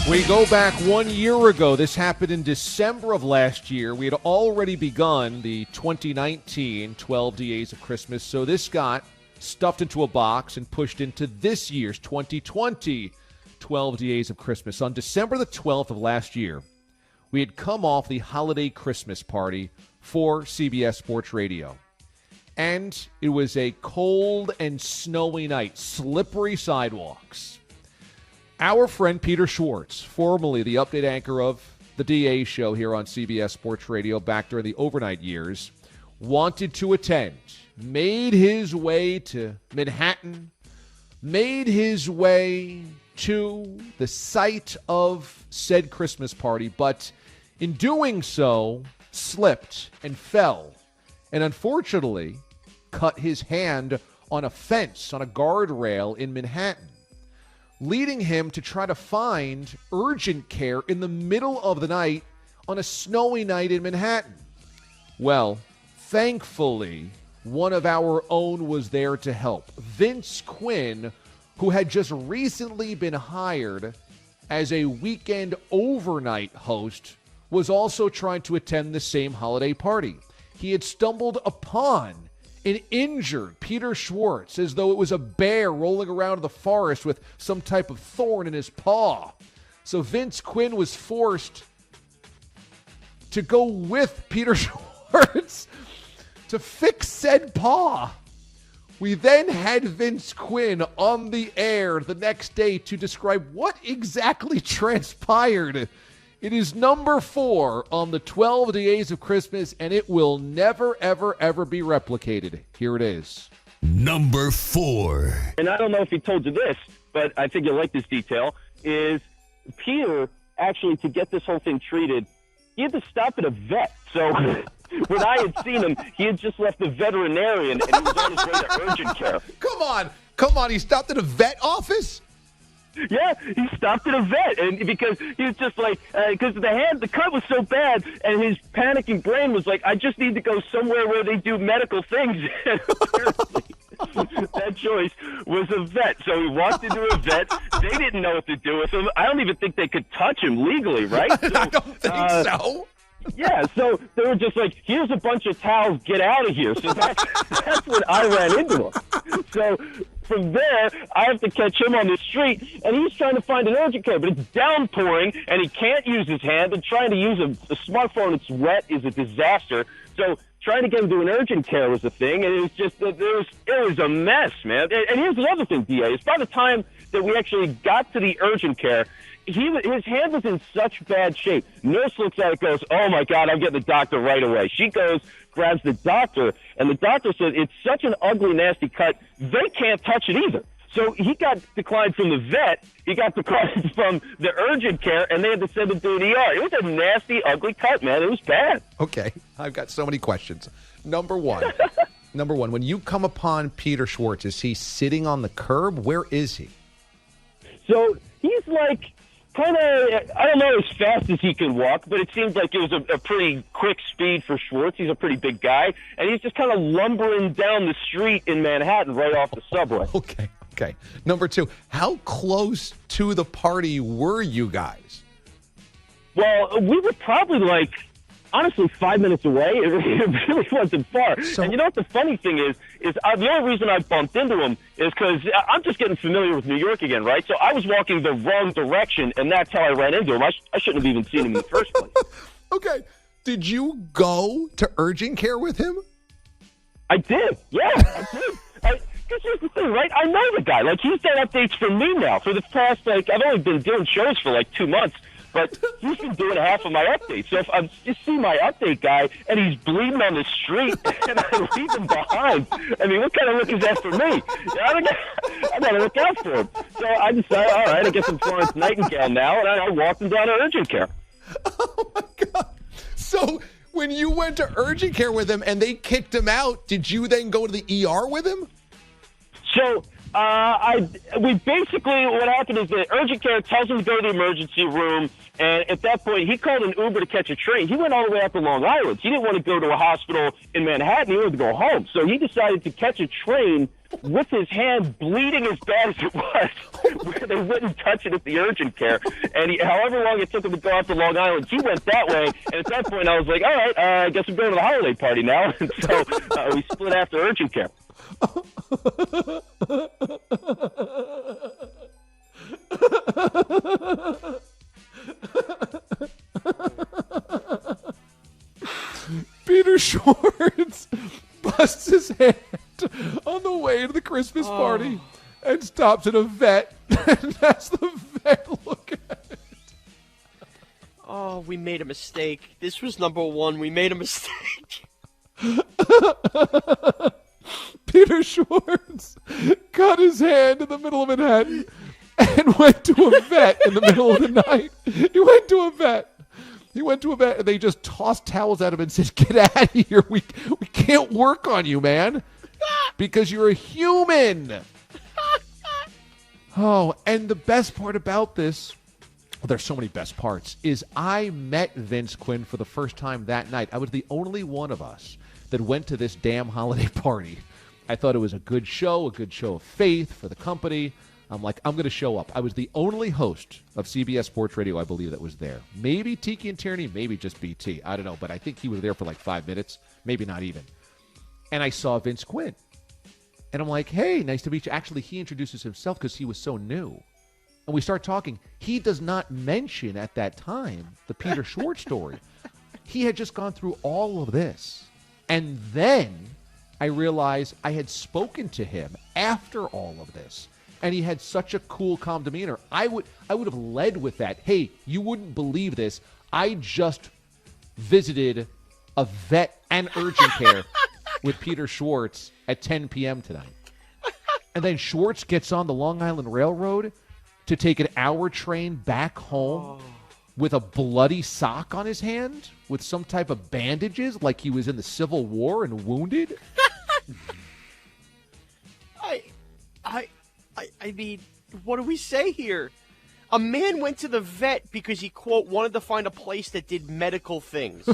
We go back 1 year ago. This happened in December of last year. We had already begun the 2019 12 Days of Christmas, so this got stuffed into a box and pushed into this year's 2020 12 Days of Christmas. On December the 12th of last year, we had come off the holiday Christmas party for CBS Sports Radio. And it was a cold and snowy night, slippery sidewalks. Our friend Peter Schwartz, formerly the update anchor of the DA show here on CBS Sports Radio back during the overnight years, wanted to attend, made his way to Manhattan, made his way to the site of said Christmas party, but in doing so, slipped and fell, and unfortunately cut his hand on a fence, on a guardrail in Manhattan, leading him to try to find urgent care in the middle of the night on a snowy night in Manhattan. Well, thankfully, one of our own was there to help. Vince Quinn, who had just recently been hired as a weekend overnight host, was also trying to attend the same holiday party. He had stumbled upon an injured Peter Schwartz as though it was a bear rolling around in the forest with some type of thorn in his paw. So Vince Quinn was forced to go with Peter Schwartz to fix said paw. We then had Vince Quinn on the air the next day to describe what exactly transpired. It is number 4 on the 12 Days of Christmas, and it will never, ever, ever be replicated. Here it is. Number 4. And I don't know if he told you this, but I think you'll like this detail, is Peter, actually, to get this whole thing treated, he had to stop at a vet. So when I had seen him, he had just left the veterinarian, and he was on his way to urgent care. Come on, he stopped at a vet office? Yeah, he stopped at a vet, and because he was just like, because the cut was so bad, and his panicking brain was like, I just need to go somewhere where they do medical things. And apparently, that choice was a vet. So he walked into a vet. They didn't know what to do with him. I don't even think they could touch him legally, right? So, I don't think so. Yeah, so they were just like, here's a bunch of towels, get out of here. So that's when I ran into him. So from there, I have to catch him on the street, and he's trying to find an urgent care, but it's downpouring, and he can't use his hand, and trying to use a smartphone that's wet is a disaster. So trying to get him to an urgent care was a thing, and it was just, it was a mess, man. And here's the other thing, DA, is by the time that we actually got to the urgent care, his hand was in such bad shape. Nurse looks at it, goes, oh, my God, I'm getting the doctor right away. She goes, grabs the doctor, and the doctor said it's such an ugly, nasty cut, they can't touch it either. So he got declined from the vet, he got declined from the urgent care, and they had to send him to an ER. It was a nasty, ugly cut, man. It was bad. Okay, I've got so many questions. Number one, when you come upon Peter Schwartz, is he sitting on the curb? Where is he? So he's like, kind of, I don't know as fast as he can walk, but it seems like it was a pretty quick speed for Schwartz. He's a pretty big guy, and he's just kind of lumbering down the street in Manhattan right off the subway. Okay. Number 2, how close to the party were you guys? Well, we were probably honestly 5 minutes away. It really wasn't far. And you know what the funny thing is the only reason I bumped into him is because I'm just getting familiar with New York again, right? So I was walking the wrong direction, and that's how I ran into him. I shouldn't have even seen him in the first place. Okay. Did you go to urgent care with him? I did. Yeah, I did. Because here's the thing, right? I know the guy. He's done updates for me now. For the past, I've only been doing shows for 2 months. But he's been doing half of my updates. So if I just see my update guy and he's bleeding on the street and I leave him behind, I mean, what kind of look is that for me? I got to look out for him. So I decided, all right, I guess I'm Florence Nightingale now, and I walked him down to urgent care. Oh, my God. So when you went to urgent care with him and they kicked him out, did you then go to the ER with him? So we basically, what happened is the urgent care tells him to go to the emergency room, and at that point, he called an Uber to catch a train. He went all the way up to Long Island. He didn't want to go to a hospital in Manhattan. He wanted to go home. So he decided to catch a train with his hand bleeding as bad as it was, where they wouldn't touch it at the urgent care. And however long it took him to go out to Long Island, he went that way. And at that point, I was like, all right, I guess I'm going to the holiday party now. And so we split after urgent care. Peter Schwartz busts his hand on the way to the Christmas party and stops at a vet and has the vet look at it. Oh, we made a mistake. This was number one. We made a mistake. Peter Schwartz cut his hand in the middle of Manhattan and went to a vet in the middle of the night. He went to a vet and they just tossed towels at him and said, "Get out of here. We can't work on you, man, because you're a human." Oh, and the best part about this, well, there's so many best parts, is I met Vince Quinn for the first time that night. I was the only one of us that went to this damn holiday party. I thought it was a good show of faith for the company. I'm like, I'm going to show up. I was the only host of CBS Sports Radio, I believe, that was there. Maybe Tiki and Tierney, maybe just BT. I don't know, but I think he was there for like 5 minutes, maybe not even. And I saw Vince Quinn. And I'm like, hey, nice to meet you. Actually, he introduces himself because he was so new. And we start talking. He does not mention at that time the Peter Schwartz story. He had just gone through all of this. And then I realized I had spoken to him after all of this. And he had such a cool, calm demeanor. I would have led with that. Hey, you wouldn't believe this. I just visited a vet and urgent care with Peter Schwartz at 10 p.m. tonight. And then Schwartz gets on the Long Island Railroad to take an hour train back home with a bloody sock on his hand with some type of bandages like he was in the Civil War and wounded. I mean, what do we say here? A man went to the vet because he, quote, wanted to find a place that did medical things.